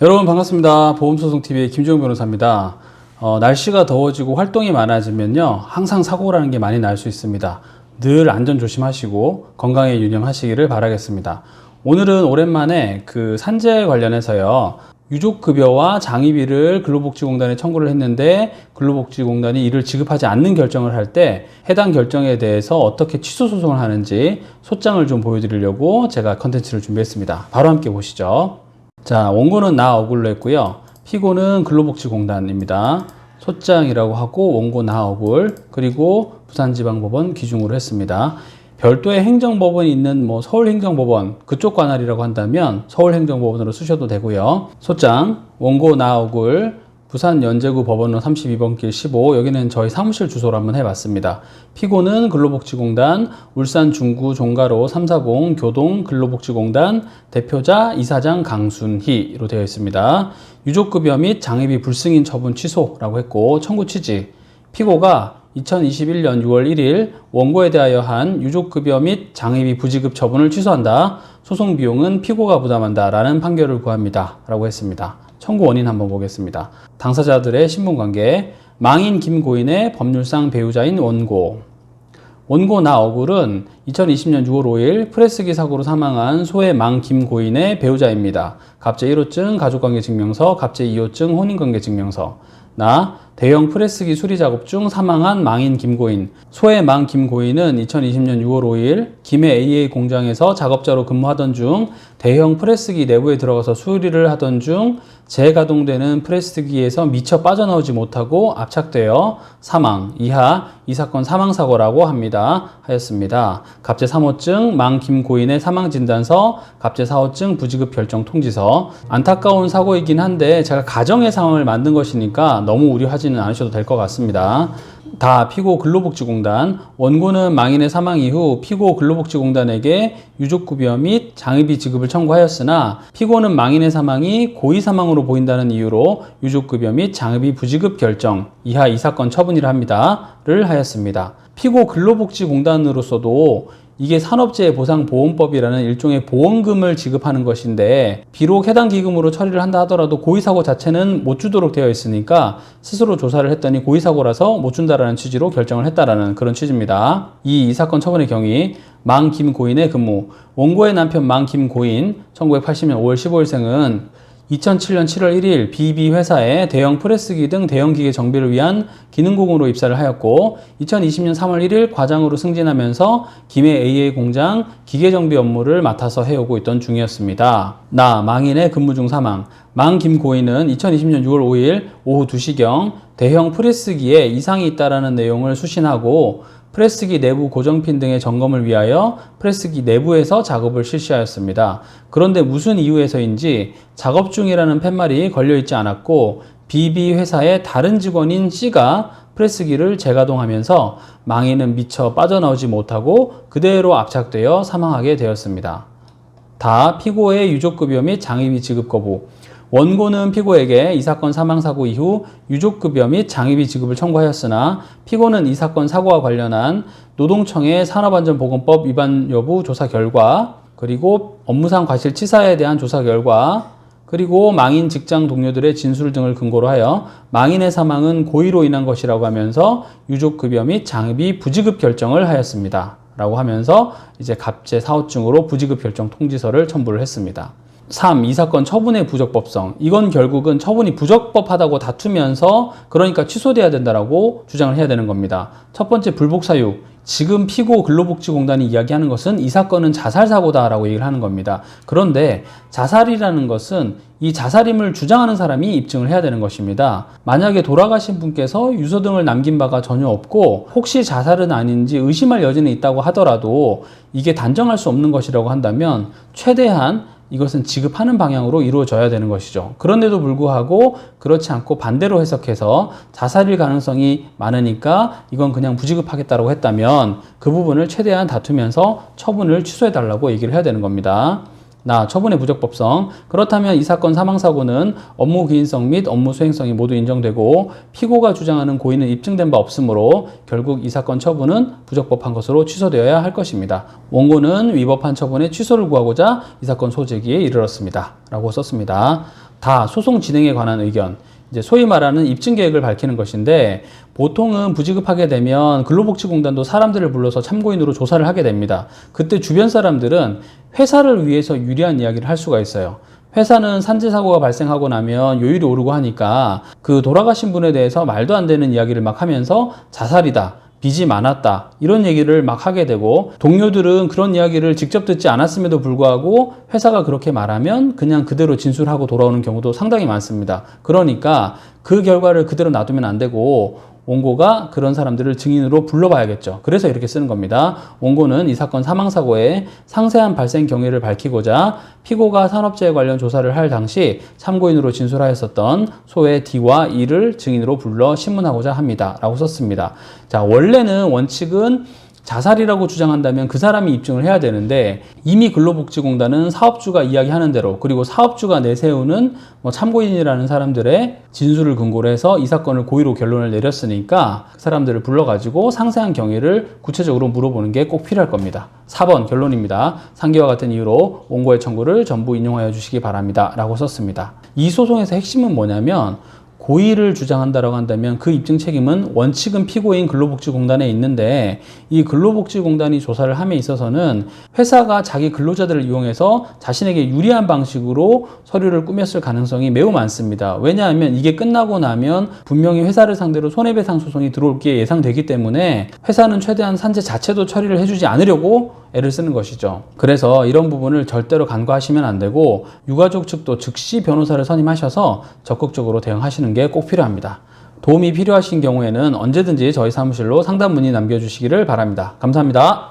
여러분 반갑습니다. 보험소송TV의 김주영 변호사입니다. 날씨가 더워지고 활동이 많아지면요, 항상 사고라는 게 많이 날 수 있습니다. 늘 안전 조심하시고 건강에 유념하시기를 바라겠습니다. 오늘은 오랜만에 산재 관련해서요, 유족급여와 장의비를 근로복지공단에 청구를 했는데 근로복지공단이 이를 지급하지 않는 결정을 할 때 해당 결정에 대해서 어떻게 취소 소송을 하는지 소장을 좀 보여드리려고 제가 컨텐츠를 준비했습니다. 바로 함께 보시죠. 자, 원고는 나 억울로 했고요. 피고는 근로복지공단입니다. 소장이라고 하고 원고 나 억울, 그리고 부산지방법원 기중으로 했습니다. 별도의 행정법원이 있는 서울행정법원 그쪽 관할이라고 한다면 서울행정법원으로 쓰셔도 되고요. 소장, 원고 나 억울, 부산연제구 법원로 32번 길 15, 여기는 저희 사무실 주소로 한번 해봤습니다. 피고는 근로복지공단, 울산 중구 종가로 340 교동 근로복지공단, 대표자 이사장 강순희로 되어 있습니다. 유족급여 및 장의비 불승인 처분 취소라고 했고, 청구 취지, 피고가 2021년 6월 1일 원고에 대하여 한 유족급여 및 장의비 부지급 처분을 취소한다. 소송 비용은 피고가 부담한다. 라는 판결을 구합니다. 라고 했습니다. 청구 원인 한번 보겠습니다. 당사자들의 신분관계, 망인 김고인의 법률상 배우자인 원고. 원고 나 억울은 2020년 6월 5일 프레스기 사고로 사망한 소해 망 김고인의 배우자입니다. 갑제 1호증, 가족관계증명서, 갑제 2호증, 혼인관계증명서. 나 대형 프레스기 수리 작업 중 사망한 망인 김고인. 소해 망 김고인은 2020년 6월 5일 김해 AA 공장에서 작업자로 근무하던 중 대형 프레스기 내부에 들어가서 수리를 하던 중 재가동되는 프레스기에서 미처 빠져나오지 못하고 압착되어 사망. 이하 이 사건 사망사고라고 합니다. 하였습니다. 갑제 3호증 망 김고인의 사망진단서, 갑제 4호증 부지급 결정 통지서. 안타까운 사고이긴 한데 제가 가정의 상황을 만든 것이니까 너무 우려하지는 않으셔도 될 것 같습니다. 다 피고 근로복지공단, 원고는 망인의 사망 이후 피고 근로복지공단에게 유족급여 및 장의비 지급을 청구하였으나 피고는 망인의 사망이 고의 사망으로 보인다는 이유로 유족급여 및 장의비 부지급 결정, 이하 이 사건 처분이라 합니다.를 하였습니다. 피고 근로복지공단으로서도 이게 산업재해보상보험법이라는 일종의 보험금을 지급하는 것인데, 비록 해당 기금으로 처리를 한다 하더라도 고의사고 자체는 못 주도록 되어 있으니까 스스로 조사를 했더니 고의사고라서 못 준다라는 취지로 결정을 했다라는 그런 취지입니다. 이 사건 처분의 경위, 망 김고인의 근무. 원고의 남편 망 김고인 1980년 5월 15일생은 2007년 7월 1일 BB 회사에 대형 프레스기 등 대형 기계 정비를 위한 기능공으로 입사를 하였고, 2020년 3월 1일 과장으로 승진하면서 김해 AA 공장 기계 정비 업무를 맡아서 해오고 있던 중이었습니다. 나 망인의 근무 중 사망. 망 김고인은 2020년 6월 5일 오후 2시경 대형 프레스기에 이상이 있다라는 내용을 수신하고 프레스기 내부 고정핀 등의 점검을 위하여 프레스기 내부에서 작업을 실시하였습니다. 그런데 무슨 이유에서인지 작업 중이라는 팻말이 걸려있지 않았고, BB 회사의 다른 직원인 C가 프레스기를 재가동하면서 망인은 미처 빠져나오지 못하고 그대로 압착되어 사망하게 되었습니다. 다 피고의 유족급여 및 장의비 지급 거부. 원고는 피고에게 이 사건 사망사고 이후 유족급여 및 장의비 지급을 청구하였으나 피고는 이 사건 사고와 관련한 노동청의 산업안전보건법 위반 여부 조사 결과, 그리고 업무상 과실치사에 대한 조사 결과, 그리고 망인 직장 동료들의 진술 등을 근거로 하여 망인의 사망은 고의로 인한 것이라고 하면서 유족급여 및 장의비 부지급 결정을 하였습니다. 라고 하면서 이제 갑제 4호증으로 부지급 결정 통지서를 첨부를 했습니다. 3. 이 사건 처분의 부적법성. 이건 결국은 처분이 부적법하다고 다투면서 그러니까 취소돼야 된다라고 주장을 해야 되는 겁니다. 첫 번째 불복사유. 지금 피고 근로복지공단이 이야기하는 것은 이 사건은 자살사고다라고 얘기를 하는 겁니다. 그런데 자살이라는 것은 이 자살임을 주장하는 사람이 입증을 해야 되는 것입니다. 만약에 돌아가신 분께서 유서 등을 남긴 바가 전혀 없고 혹시 자살은 아닌지 의심할 여지는 있다고 하더라도 이게 단정할 수 없는 것이라고 한다면 최대한 이것은 지급하는 방향으로 이루어져야 되는 것이죠. 그런데도 불구하고 그렇지 않고 반대로 해석해서 자살일 가능성이 많으니까 이건 그냥 부지급하겠다고 했다면 그 부분을 최대한 다투면서 처분을 취소해달라고 얘기를 해야 되는 겁니다. 나 처분의 부적법성. 그렇다면 이 사건 사망사고는 업무 기인성 및 업무 수행성이 모두 인정되고 피고가 주장하는 고의는 입증된 바 없으므로 결국 이 사건 처분은 부적법한 것으로 취소되어야 할 것입니다. 원고는 위법한 처분의 취소를 구하고자 이 사건 소제기에 이르렀습니다. 라고 썼습니다. 다 소송 진행에 관한 의견, 이제 소위 말하는 입증 계획을 밝히는 것인데, 보통은 부지급하게 되면 근로복지공단도 사람들을 불러서 참고인으로 조사를 하게 됩니다. 그때 주변 사람들은 회사를 위해서 유리한 이야기를 할 수가 있어요. 회사는 산재 사고가 발생하고 나면 요율이 오르고 하니까 그 돌아가신 분에 대해서 말도 안 되는 이야기를 막 하면서 자살이다, 빚이 많았다, 이런 얘기를 막 하게 되고, 동료들은 그런 이야기를 직접 듣지 않았음에도 불구하고 회사가 그렇게 말하면 그냥 그대로 진술하고 돌아오는 경우도 상당히 많습니다. 그러니까 그 결과를 그대로 놔두면 안 되고 원고가 그런 사람들을 증인으로 불러봐야겠죠. 그래서 이렇게 쓰는 겁니다. 원고는 이 사건 사망사고의 상세한 발생 경위를 밝히고자 피고가 산업재해 관련 조사를 할 당시 참고인으로 진술하였었던 소의 D와 E를 증인으로 불러 신문하고자 합니다. 라고 썼습니다. 자, 원래는 원칙은 자살이라고 주장한다면 그 사람이 입증을 해야 되는데, 이미 근로복지공단은 사업주가 이야기하는 대로, 그리고 사업주가 내세우는 참고인이라는 사람들의 진술을 근거로 해서 이 사건을 고의로 결론을 내렸으니까 그 사람들을 불러가지고 상세한 경위를 구체적으로 물어보는 게 꼭 필요할 겁니다. 4번 결론입니다. 상기와 같은 이유로 원고의 청구를 전부 인용하여 주시기 바랍니다. 라고 썼습니다. 이 소송에서 핵심은 뭐냐면, 고의를 주장한다라고 한다면 그 입증 책임은 원칙은 피고인 근로복지공단에 있는데, 이 근로복지공단이 조사를 함에 있어서는 회사가 자기 근로자들을 이용해서 자신에게 유리한 방식으로 서류를 꾸몄을 가능성이 매우 많습니다. 왜냐하면 이게 끝나고 나면 분명히 회사를 상대로 손해배상 소송이 들어올 게 예상되기 때문에 회사는 최대한 산재 자체도 처리를 해주지 않으려고 애를 쓰는 것이죠. 그래서 이런 부분을 절대로 간과하시면 안 되고, 유가족 측도 즉시 변호사를 선임하셔서 적극적으로 대응하시는 게 꼭 필요합니다. 도움이 필요하신 경우에는 언제든지 저희 사무실로 상담 문의 남겨주시기를 바랍니다. 감사합니다.